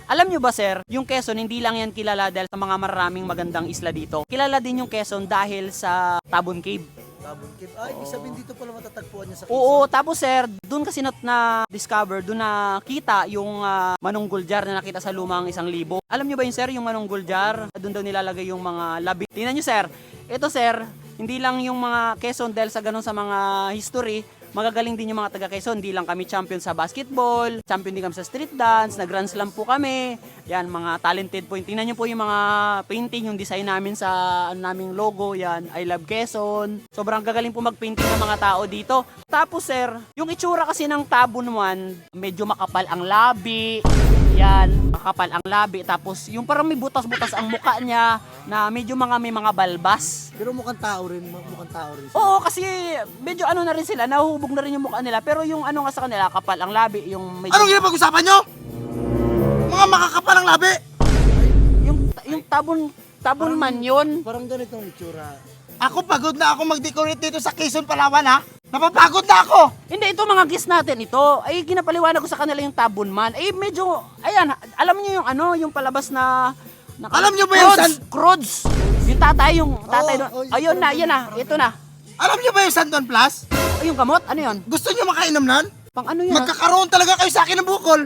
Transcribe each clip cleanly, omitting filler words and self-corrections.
Alam nyo ba sir, yung Quezon hindi lang yan kilala dahil sa mga maraming magandang isla dito. Kilala din yung Quezon dahil sa Tabon Cave. Tabon Cave. Ibig sabihin dito pala matatagpuan niya sa Quezon. Oo, tapos sir, doon kasi na-discover, doon nakita yung manunggul jar na nakita sa lumang 1,000. Alam nyo ba yun sir, yung manunggul jar, doon daw nilalagay yung mga labi. Tingnan nyo sir, ito sir, hindi lang yung mga Quezon dahil sa ganun sa mga history, magagaling din yung mga taga Quezon. Hindi lang kami champion sa basketball, champion din kami sa street dance, nag-grand slam po kami. Yan, mga talented po. Tingnan nyo po yung mga painting, yung design namin sa naming logo. Yan, I love Quezon. Sobrang gagaling po mag-painting ng mga tao dito. Tapos sir, yung itsura kasi ng Tabon 1, medyo makapal ang labi. Yan, makapal ang labi. Tapos yung parang may butas-butas ang muka niya na medyo may mga balbas. Pero mukhang tao rin. Mukhang tao rin. Oo, kasi medyo ano na rin sila, nahuhubog na rin yung mukha nila. Pero yung ano nga sa kanila, kapal ang labi, yung medyo... Anong ginapag-usapan nyo? Mga makakapal ang labi. Yung tabon man yun. Parang ganitong itsura. Ako pagod na ako mag-decorate dito sa Quezon, Palawan ha. Napapagod na ako. Hindi, ito mga guest natin ito. Ay, ginapaliwanag ko sa kanila yung tabon man. Ay, medyo, ayan, alam niyo yung ano, yung palabas na... Alam niyo ba yung Crods? Yung tatay doon. yung Ayun na, yan na, ito na. Alam niyo ba yung Santon Plus? Ay, yung gamot, ano yun? Gusto niyo makainom nun? Pang ano yan? Magkakaroon talaga kayo sa akin ng bukol.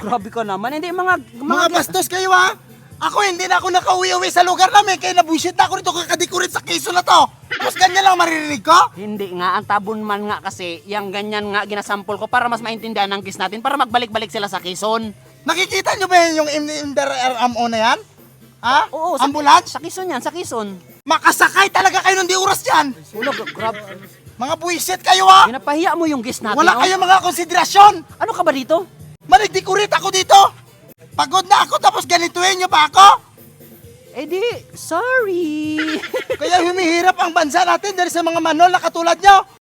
Grabe ka naman. Hindi, mga Mga bastos kayo ha. Ako hindi na ako nakauwi-uwi sa lugar namin kaya nabuisit na ako rito kakadecorate sa Quezon na to. Tapos ganyan lang maririnig ko? Hindi nga, ang tabon man nga kasi, yung ganyan nga ginasample ko para mas maintindihan ng kiss natin, para magbalik-balik sila sa Quezon. Nakikita niyo ba yung MDRMO na yan? Ha? Oo, Ambulance? Sa Quezon yan, sa Quezon. Makasakay talaga kayo ng di oras dyan. Ulo, grab. Mga buisit kayo ha. Ginapahiya mo yung kiss natin. Wala oh. kayong mga konsiderasyon. Ano ka ba dito? Manigdecorate ako dito. Pagod na ako tapos ganituin niyo pa ako. Eh di, sorry. Kaya humihirap ang bansa natin dahil sa mga manol na katulad niyo.